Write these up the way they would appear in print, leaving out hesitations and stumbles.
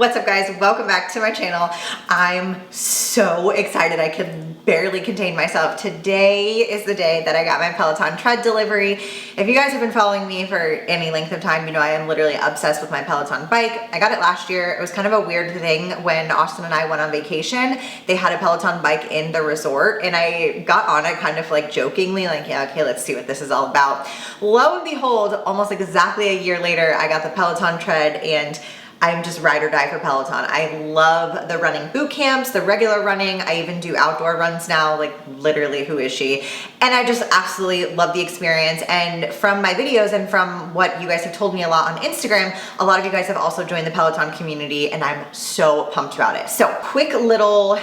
What's up guys, welcome back to my channel. I'm so excited I can barely contain myself. Today is the day that I got my Peloton tread delivery. If you guys have been following me for any length of time, you know I am literally obsessed with my Peloton bike. I got it last year. It was kind of a weird thing when Austin and I went on vacation. They had a Peloton bike in the resort and I got on it kind of like jokingly, like, yeah, okay, let's see what this is all about. Lo and behold, almost exactly a year later, I got the Peloton tread and I'm just ride or die for Peloton. I love the running boot camps, the regular running. I even do outdoor runs now, like literally who is she? And I just absolutely love the experience. And from my videos and from what you guys have told me a lot on Instagram, a lot of you guys have also joined the Peloton community and I'm so pumped about it. So quick little,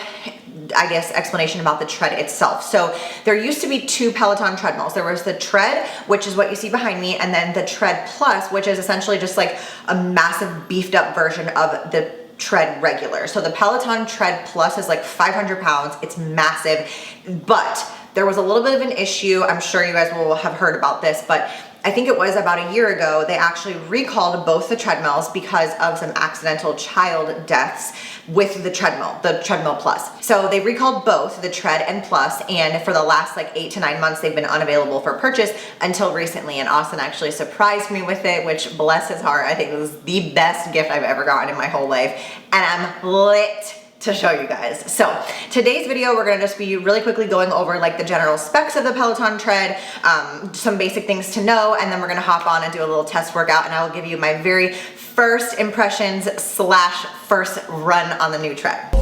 I guess, explanation about the tread itself. So there used to be two Peloton treadmills. There was the Tread, which is what you see behind me, and then the Tread Plus, which is essentially just like a massive beefed up version of the Tread regular. So the Peloton Tread Plus is like 500 pounds. It's massive, but there was a little bit of an issue. I'm sure you guys will have heard about this, but I think it was about a year ago, they actually recalled both the treadmills because of some accidental child deaths with the Treadmill Plus. So they recalled both the Tread and Plus, and for the last like 8 to 9 months, they've been unavailable for purchase until recently. And Austin actually surprised me with it, which bless his heart, I think it was the best gift I've ever gotten in my whole life. And I'm lit to show you guys. So today's video, we're gonna just be really quickly going over like the general specs of the Peloton tread, some basic things to know, and then we're gonna hop on and do a little test workout, and I will give you my very first impressions / first run on the new tread.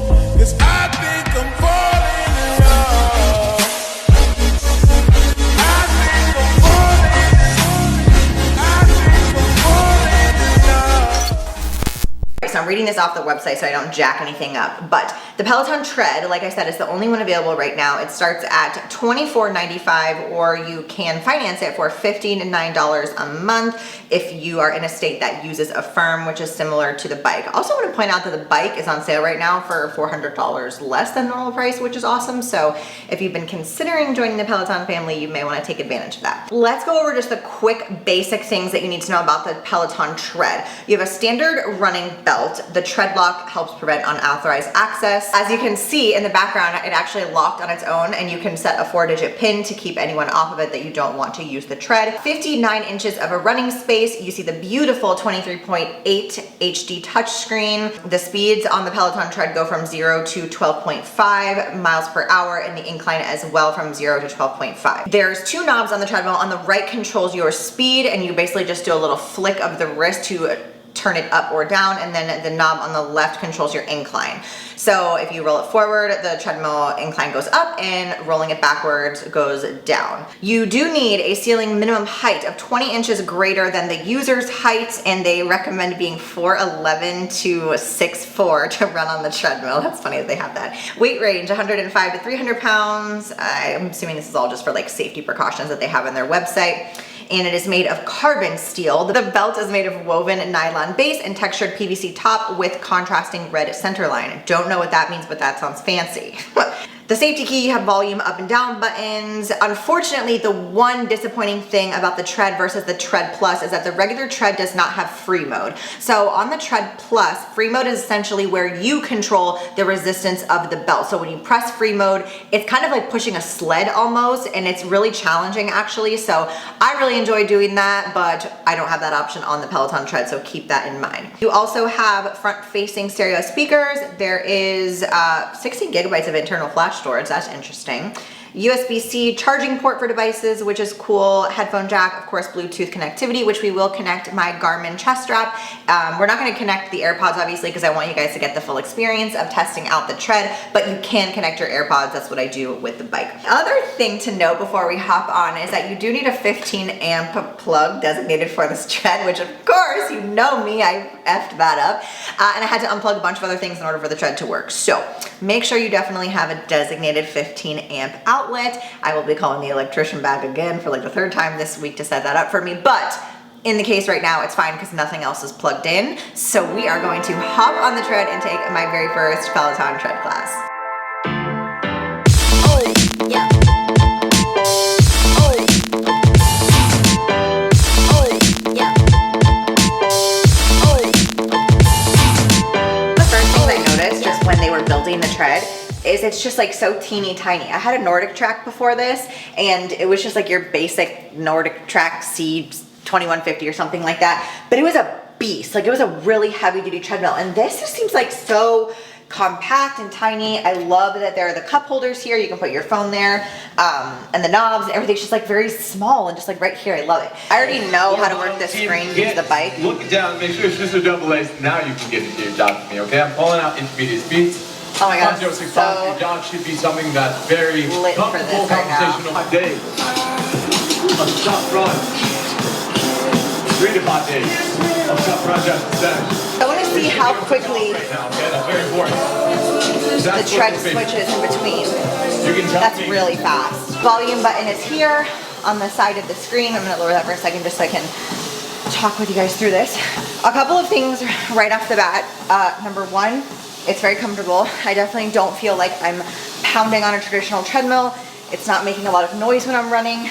So I'm reading this off the website so I don't jack anything up, but the Peloton tread, like I said, is the only one available right now. It starts at $24.95, or you can finance it for $59 a month if you are in a state that uses a firm, which is similar to the bike. I also want to point out that the bike is on sale right now for $400 less than normal price, which is awesome. So if you've been considering joining the Peloton family, you may want to take advantage of that. Let's go over just the quick basic things that you need to know about the Peloton tread. You have a standard running belt. The tread lock helps prevent unauthorized access. As you can see in the background, it actually locked on its own, and you can set a 4-digit pin to keep anyone off of it that you don't want to use the tread. 59 inches of a running space. You see the beautiful 23.8 HD touchscreen. The speeds on the Peloton tread go from 0 to 12.5 miles per hour, and the incline as well from 0 to 12.5. There's 2 knobs on the treadmill. On the right controls your speed, and you basically just do a little flick of the wrist to turn it up or down, and then the knob on the left controls your incline. So if you roll it forward, the treadmill incline goes up, and rolling it backwards goes down. You do need a ceiling minimum height of 20 inches greater than the user's height, and they recommend being 4'11" to 6'4" to run on the treadmill. That's funny that they have that. Weight range, 105 to 300 pounds. I'm assuming this is all just for like safety precautions that they have on their website. And it is made of carbon steel. The belt is made of woven nylon base and textured PVC top with contrasting red center line. Don't know what that means, but that sounds fancy. The safety key, you have volume up and down buttons. Unfortunately, the one disappointing thing about the Tread versus the Tread Plus is that the regular Tread does not have free mode. So on the Tread Plus, free mode is essentially where you control the resistance of the belt. So when you press free mode, it's kind of like pushing a sled almost, and it's really challenging actually. So I really enjoy doing that, but I don't have that option on the Peloton Tread, so keep that in mind. You also have front-facing stereo speakers. There is 16 gigabytes of internal flash storage. That's interesting. USB-C charging port for devices, which is cool. Headphone jack, of course, Bluetooth connectivity, which we will connect my Garmin chest strap. We're not going to connect the AirPods, obviously, because I want you guys to get the full experience of testing out the tread, but you can connect your AirPods. That's what I do with the bike. The other thing to note before we hop on is that you do need a 15 amp plug designated for this tread, which of course, you know me, I effed that up. And I had to unplug a bunch of other things in order for the tread to work. So make sure you definitely have a designated 15 amp outlet. I will be calling the electrician back again for like the 3rd time this week to set that up for me, but in the case right now, it's fine because nothing else is plugged in. So we are going to hop on the tread and take my very first Peloton tread class. Oh, yeah. when they were building the tread is it's just like so teeny tiny. I had a Nordic track before this, and it was just like your basic Nordic track C2150 or something like that, but it was a beast. Like, it was a really heavy duty treadmill, and this just seems like so compact and tiny. I love that there are the cup holders here. You can put your phone there, and the knobs and everything's just like very small and just like right here. I love it. I already know how to work this screen, use the bike. Look it down, make sure it's just a double A's. Now you can get into your dog with me, okay? I'm pulling out intermediate speeds. Oh my god, so your dog should be something that's very lit for this right now. Conversational day. A tough run. 3 to 5 days. A tough run just to finish. I want to see how quickly That's very important. the tread switches in between. That's really fast. Volume button is here on the side of the screen. I'm going to lower that for a second just so I can talk with you guys through this. A couple of things right off the bat. Number one, it's very comfortable. I definitely don't feel like I'm pounding on a traditional treadmill. It's not making a lot of noise when I'm running.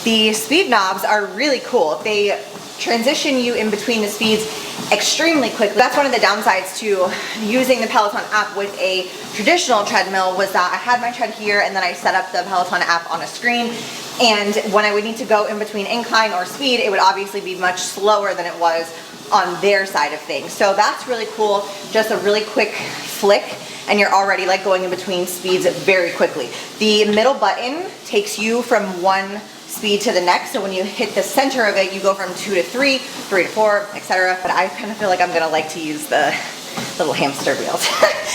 The speed knobs are really cool. They transition you in between the speeds extremely quickly. That's one of the downsides to using the Peloton app with a traditional treadmill, was that I had my tread here and then I set up the Peloton app on a screen, and when I would need to go in between incline or speed, it would obviously be much slower than it was on their side of things. So that's really cool. Just a really quick flick and you're already like going in between speeds very quickly. The middle button takes you from one speed to the next, so when you hit the center of it, you go from 2 to 3, 3 to 4, etc. But I kind of feel like I'm gonna like to use the little hamster wheels.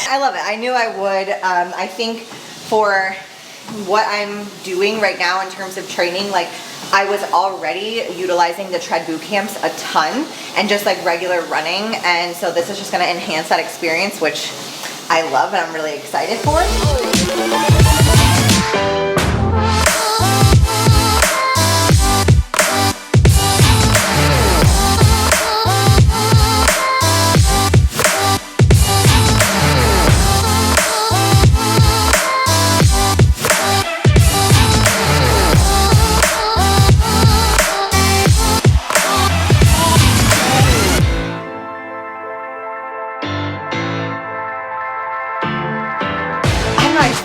I love it. I knew I would. I think for what I'm doing right now in terms of training, like, I was already utilizing the tread boot camps a ton and just like regular running, and so this is just going to enhance that experience, which I love and I'm really excited for.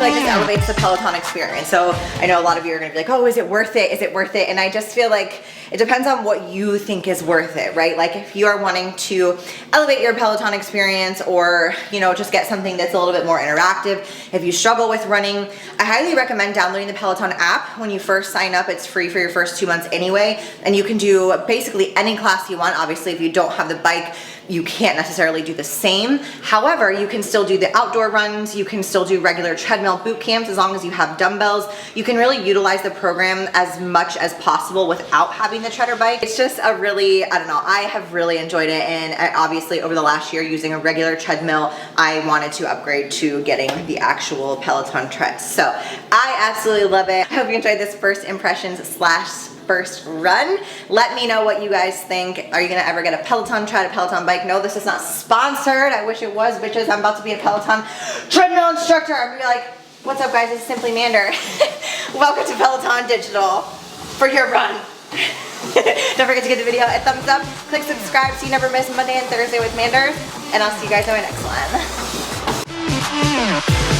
Like, this elevates the Peloton experience. So I know a lot of you are gonna be like, oh, is it worth it? Is it worth it? And I just feel like it depends on what you think is worth it, right? Like, if you are wanting to elevate your Peloton experience, or, you know, just get something that's a little bit more interactive. If you struggle with running, I highly recommend downloading the Peloton app. When you first sign up, it's free for your first 2 months anyway. And you can do basically any class you want. Obviously, if you don't have the bike, you can't necessarily do the same. However, you can still do the outdoor runs, you can still do regular treadmill boot camps as long as you have dumbbells. You can really utilize the program as much as possible without having the tread or bike. It's just a really, I don't know, I have really enjoyed it, and obviously over the last year using a regular treadmill, I wanted to upgrade to getting the actual Peloton treads. So I absolutely love it. I hope you enjoyed this first impressions / first run. Let me know what you guys think. Are you gonna ever get a Peloton tread, a Peloton bike? No, this is not sponsored. I wish it was, bitches. I'm about to be a Peloton treadmill instructor. I'm gonna be like, what's up guys, it's Simply Mander. Welcome to Peloton Digital for your run. Don't forget to give the video a thumbs up, click subscribe so you never miss Monday and Thursday with Mander, and I'll see you guys on my next one.